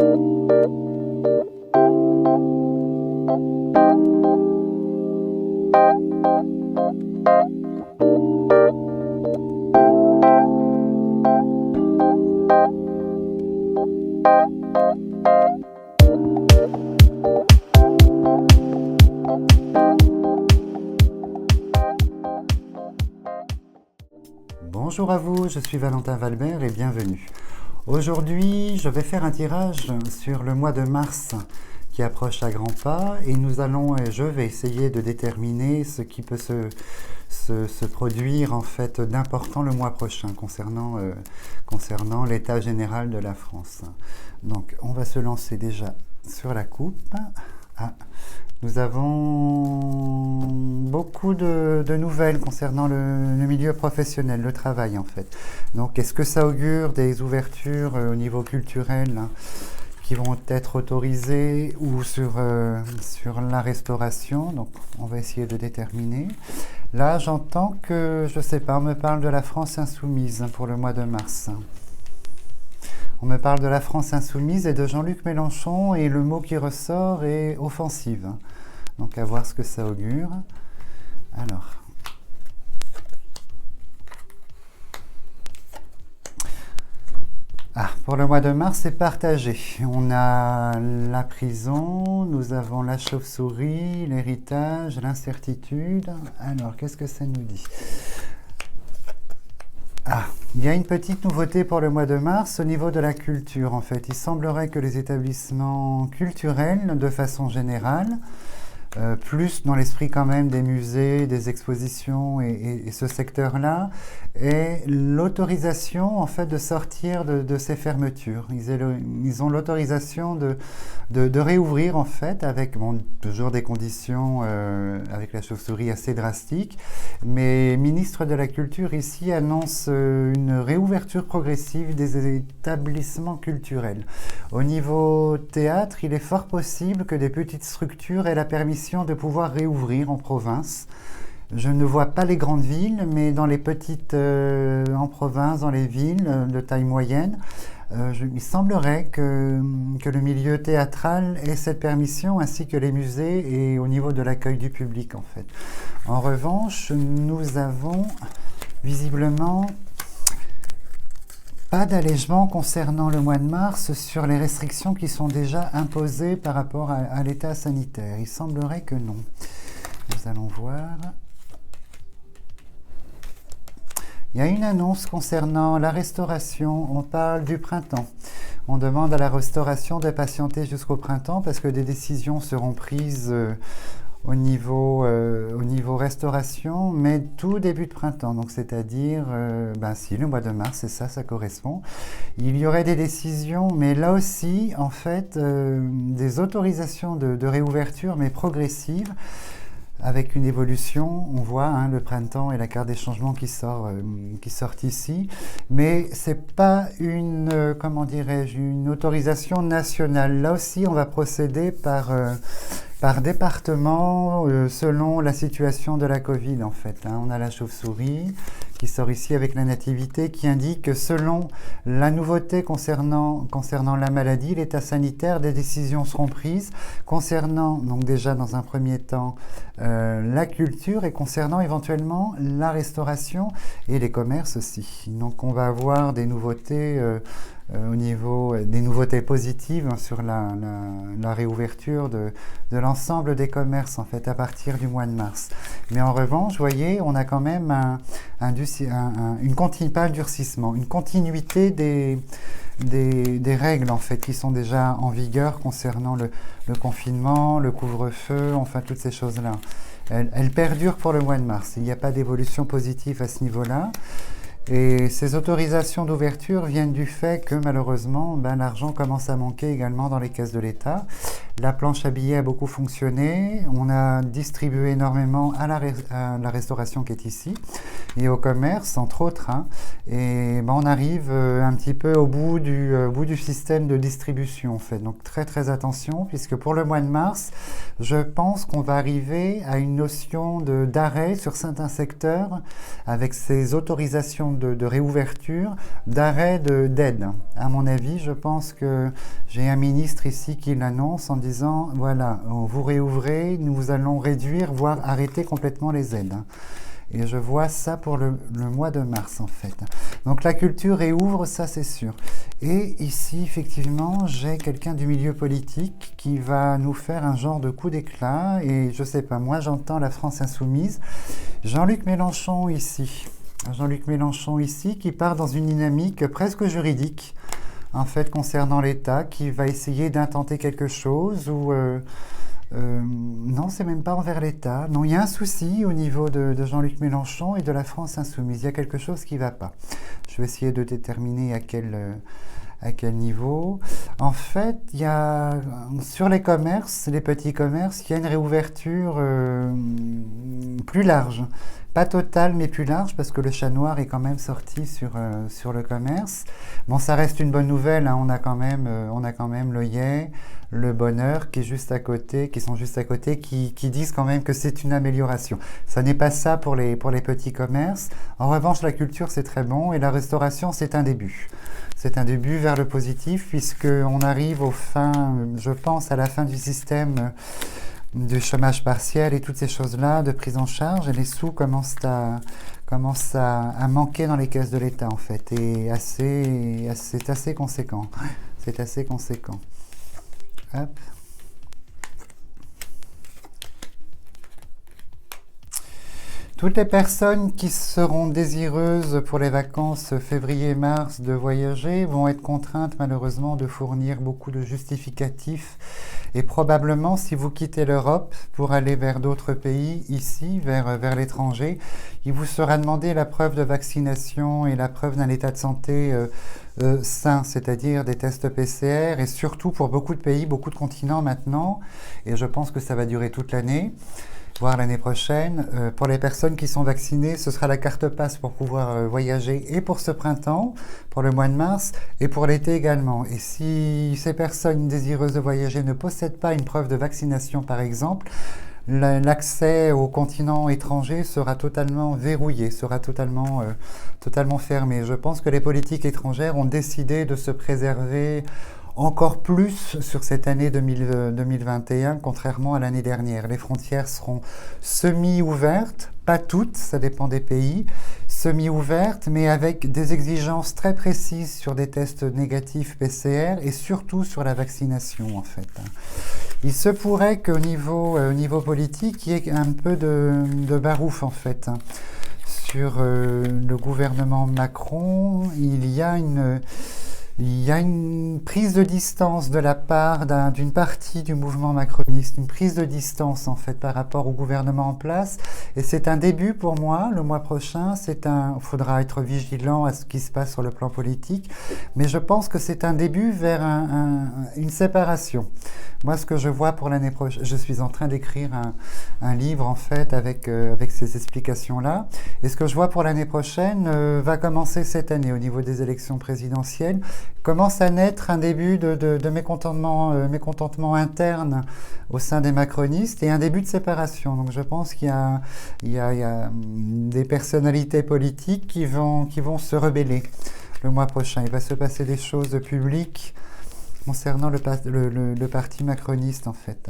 Bonjour à vous, je suis Valentin Valbert et bienvenue. Aujourd'hui, je vais faire un tirage sur le mois de mars qui approche à grands pas et je vais essayer de déterminer ce qui peut se produire en fait d'important le mois prochain concernant l'état général de la France. Donc on va se lancer déjà sur la coupe. Nous avons beaucoup de nouvelles concernant le milieu professionnel, le travail en fait. Donc est-ce que ça augure des ouvertures au niveau culturel qui vont être autorisées ou sur la restauration? Donc on va essayer de déterminer. Là j'entends que, je sais pas, on me parle de la France insoumise pour le mois de mars. On me parle de la France insoumise et de Jean-Luc Mélenchon et le mot qui ressort est offensive. Donc à voir ce que ça augure. Alors. Pour le mois de mars, c'est partagé. On a la prison, nous avons la chauve-souris, l'héritage, l'incertitude. Alors, qu'est-ce que ça nous dit ? Il y a une petite nouveauté pour le mois de mars au niveau de la culture en fait. Il semblerait que les établissements culturels, de façon générale, plus dans l'esprit quand même des musées, des expositions et ce secteur-là, aient l'autorisation en fait de sortir de ces fermetures. Ils ont l'autorisation de réouvrir en fait avec toujours des conditions avec la chauve-souris assez drastiques, mais ministre de la Culture ici annonce une réouverture progressive des établissements culturels. Au niveau théâtre, il est fort possible que des petites structures aient la permission de pouvoir réouvrir en province. Je ne vois pas les grandes villes, mais dans les petites en province, dans les villes de taille moyenne, il semblerait que le milieu théâtral ait cette permission, ainsi que les musées et au niveau de l'accueil du public en fait. En revanche, nous avons visiblement pas d'allègement concernant le mois de mars sur les restrictions qui sont déjà imposées par rapport à l'état sanitaire. Il semblerait que non. Nous allons voir. Il y a une annonce concernant la restauration. On parle du printemps. On demande à la restauration de patienter jusqu'au printemps parce que des décisions seront prises au niveau restauration, mais tout début de printemps, donc c'est-à-dire, si le mois de mars, c'est ça correspond. Il y aurait des décisions, mais là aussi, en fait, des autorisations de réouverture, mais progressives, avec une évolution. On voit le printemps et la carte des changements qui sortent ici, mais c'est pas une autorisation nationale. Là aussi, on va procéder par département, selon la situation de la Covid en fait. On a la chauve-souris qui sort ici avec la nativité qui indique que selon la nouveauté concernant la maladie, l'état sanitaire, des décisions seront prises concernant, donc déjà dans un premier temps, la culture et concernant éventuellement la restauration et les commerces aussi. Donc on va avoir des nouveautés au niveau des nouveautés positives sur la réouverture de l'ensemble des commerces en fait à partir du mois de mars. Mais en revanche, vous voyez, on a quand même pas un durcissement, une continuité des règles en fait qui sont déjà en vigueur concernant le confinement, le couvre-feu, enfin toutes ces choses-là. Elles perdurent pour le mois de mars. Il n'y a pas d'évolution positive à ce niveau-là. Et ces autorisations d'ouverture viennent du fait que malheureusement, l'argent commence à manquer également dans les caisses de l'État. La planche à billets a beaucoup fonctionné. On a distribué énormément à la restauration qui est ici et au commerce, entre autres, hein. Et ben, on arrive un petit peu au bout du système de distribution, en fait. Donc très très attention, puisque pour le mois de mars, je pense qu'on va arriver à une notion d'arrêt sur certains secteurs, avec ces autorisations de réouverture, d'arrêt d'aide. À mon avis, je pense que j'ai un ministre ici qui l'annonce en disant, voilà, vous réouvrez, nous allons réduire, voire arrêter complètement les aides. Et je vois ça pour le mois de mars, en fait. Donc la culture réouvre, ça c'est sûr. Et ici, effectivement, j'ai quelqu'un du milieu politique qui va nous faire un genre de coup d'éclat. Et je sais pas, moi j'entends la France insoumise. Jean-Luc Mélenchon ici. Jean-Luc Mélenchon ici qui part dans une dynamique presque juridique, en fait, concernant l'État, qui va essayer d'intenter quelque chose ou... non, c'est même pas envers l'État. Non, il y a un souci au niveau de Jean-Luc Mélenchon et de la France insoumise. Il y a quelque chose qui ne va pas. Je vais essayer de déterminer à quel niveau. En fait, il y a, sur les commerces, les petits commerces, il y a une réouverture plus large. Pas totale, mais plus large, parce que le chat noir est quand même sorti sur le commerce. Bon, ça reste une bonne nouvelle, hein. On a quand même l'Oeillet, le Bonheur qui sont juste à côté, qui disent quand même que c'est une amélioration. Ça n'est pas ça pour les petits commerces. En revanche, la culture, c'est très bon, et la restauration, c'est un début. C'est un début vers le positif, puisqu'on arrive je pense, à la fin du système du chômage partiel et toutes ces choses-là, de prise en charge, et les sous commencent à manquer dans les caisses de l'État, en fait, et c'est assez conséquent. C'est assez conséquent. Hop. Toutes les personnes qui seront désireuses pour les vacances février-mars de voyager vont être contraintes malheureusement de fournir beaucoup de justificatifs. Et probablement, si vous quittez l'Europe pour aller vers d'autres pays, ici, vers l'étranger, il vous sera demandé la preuve de vaccination et la preuve d'un état de santé sain, c'est-à-dire des tests PCR, et surtout pour beaucoup de pays, beaucoup de continents maintenant, et je pense que ça va durer toute l'année, voire l'année prochaine. Pour les personnes qui sont vaccinées, ce sera la carte passe pour pouvoir voyager, et pour ce printemps, pour le mois de mars, et pour l'été également. Et si ces personnes désireuses de voyager ne possèdent pas une preuve de vaccination, par exemple, l'accès au continent étranger sera totalement verrouillé, sera totalement fermé. Je pense que les politiques étrangères ont décidé de se préserver encore plus sur cette année 2021, contrairement à l'année dernière. Les frontières seront semi-ouvertes, pas toutes, ça dépend des pays, semi-ouvertes, mais avec des exigences très précises sur des tests négatifs PCR et surtout sur la vaccination, en fait. Il se pourrait qu'au niveau politique, il y ait un peu de barouf, en fait. Sur le gouvernement Macron, il y a une prise de distance de la part d'une partie du mouvement macroniste, une prise de distance en fait par rapport au gouvernement en place, et c'est un début pour moi. Le mois prochain, faudra être vigilant à ce qui se passe sur le plan politique, mais je pense que c'est un début vers une séparation. Moi, ce que je vois pour l'année prochaine, je suis en train d'écrire un livre en fait avec ces explications-là, et ce que je vois pour l'année prochaine va commencer cette année au niveau des élections présidentielles. Commence à naître un début de mécontentement interne au sein des macronistes et un début de séparation. Donc je pense qu'il y a des personnalités politiques qui vont se rebeller le mois prochain. Il va se passer des choses publiques concernant le parti macroniste, en fait.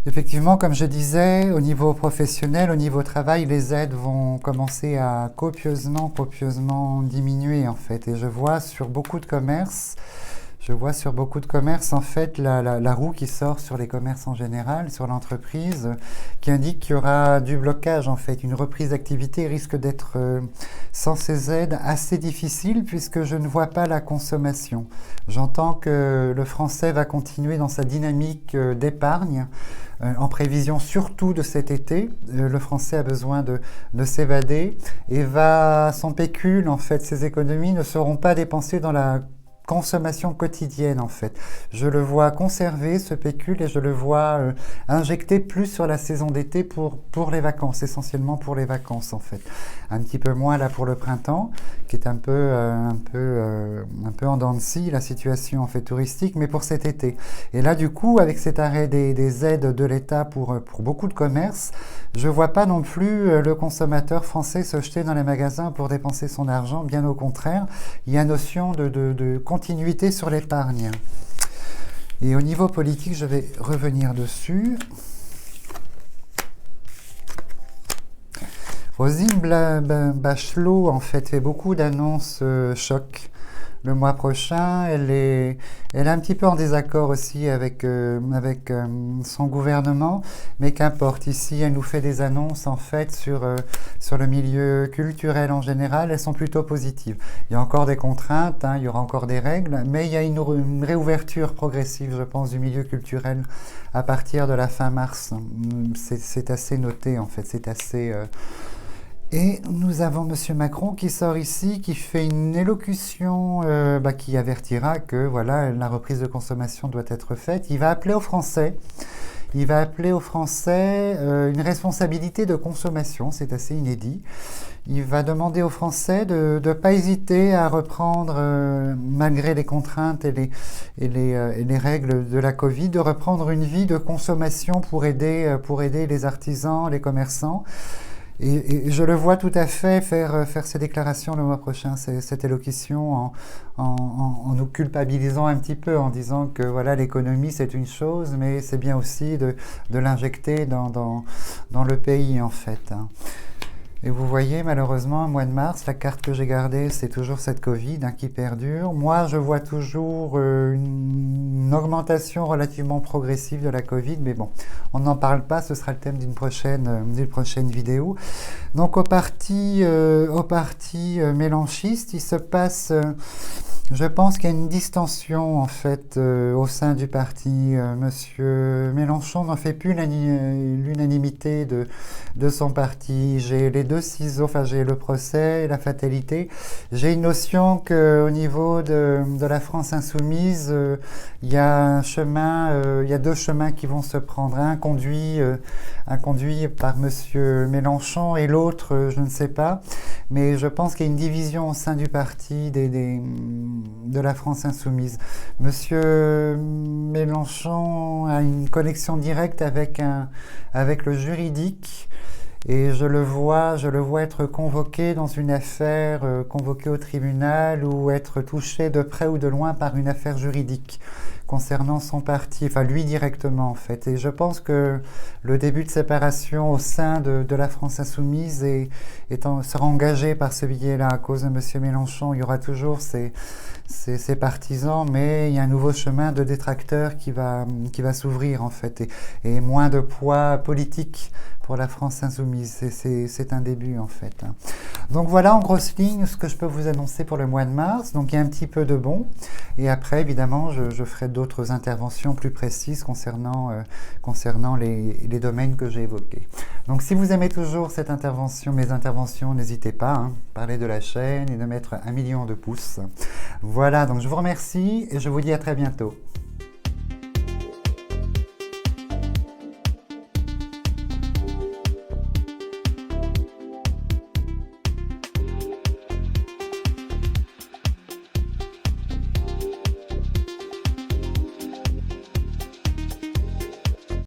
Effectivement, comme je disais, au niveau professionnel, au niveau travail, les aides vont commencer à copieusement diminuer, en fait. Et je vois sur beaucoup de commerces, en fait, la roue qui sort sur les commerces en général, sur l'entreprise, qui indique qu'il y aura du blocage, en fait. Une reprise d'activité risque d'être, sans ces aides, assez difficile, puisque je ne vois pas la consommation. J'entends que le Français va continuer dans sa dynamique d'épargne, en prévision surtout de cet été. Le Français a besoin de s'évader et son pécule, en fait, ses économies ne seront pas dépensées dans la consommation quotidienne en fait. Je le vois conserver ce pécule et je le vois injecter plus sur la saison d'été pour les vacances, essentiellement pour les vacances en fait. Un petit peu moins là pour le printemps, qui est un peu en dents de scie la situation en fait touristique, mais pour cet été. Et là du coup, avec cet arrêt des aides de l'État pour beaucoup de commerces, je vois pas non plus le consommateur français se jeter dans les magasins pour dépenser son argent, bien au contraire. Il y a notion de continuité sur l'épargne. Et au niveau politique, je vais revenir dessus. Roselyne Bachelot, en fait, fait beaucoup d'annonces choc. Le mois prochain, elle est un petit peu en désaccord aussi avec son gouvernement, mais qu'importe. Ici, elle nous fait des annonces en fait sur le milieu culturel en général. Elles sont plutôt positives. Il y a encore des contraintes, hein, il y aura encore des règles, mais il y a une réouverture progressive, je pense, du milieu culturel à partir de la fin mars. C'est assez noté en fait. C'est assez Et nous avons Monsieur Macron qui sort ici, qui fait une élocution qui avertira que voilà, la reprise de consommation doit être faite. Il va appeler aux Français. Il va appeler aux Français une responsabilité de consommation, c'est assez inédit. Il va demander aux Français de ne pas hésiter à reprendre, malgré les contraintes et les règles de la Covid, de reprendre une vie de consommation pour aider les artisans, les commerçants. Et je le vois tout à fait faire ces déclarations le mois prochain, cette élocution, en nous culpabilisant un petit peu, en disant que voilà, l'économie c'est une chose, mais c'est bien aussi de l'injecter dans le pays en fait. Hein. Et vous voyez, malheureusement, au mois de mars, la carte que j'ai gardée, c'est toujours cette Covid qui perdure. Moi, je vois toujours une augmentation relativement progressive de la Covid, mais bon, on n'en parle pas, ce sera le thème d'une prochaine vidéo. Donc, au parti mélanchiste, il se passe... je pense qu'il y a une distension en fait au sein du parti. Monsieur Mélenchon n'en fait plus l'unanimité de son parti. J'ai les deux ciseaux, enfin j'ai le procès et la fatalité. J'ai une notion qu'au niveau de la France insoumise, il y a il y a deux chemins qui vont se prendre. Un conduit par Monsieur Mélenchon et l'autre, je ne sais pas. Mais je pense qu'il y a une division au sein du parti de la France insoumise. Monsieur Mélenchon a une connexion directe avec le juridique et je le vois être convoqué dans une affaire, convoqué au tribunal ou être touché de près ou de loin par une affaire juridique concernant son parti, enfin lui directement en fait. Et je pense que le début de séparation au sein de la France insoumise sera engagé par ce biais-là à cause de M. Mélenchon. Il y aura toujours ces partisans, mais il y a un nouveau chemin de détracteurs qui va s'ouvrir en fait, et moins de poids politique pour la France insoumise. C'est un début en fait. Donc voilà en grosses lignes ce que je peux vous annoncer pour le mois de mars. Donc il y a un petit peu de bon, et après évidemment je ferai d'autres interventions plus précises concernant les domaines que j'ai évoqués. Donc si vous aimez toujours mes interventions, n'hésitez pas, parlez de la chaîne et de mettre 1 million de pouces. Voilà, donc je vous remercie et je vous dis à très bientôt.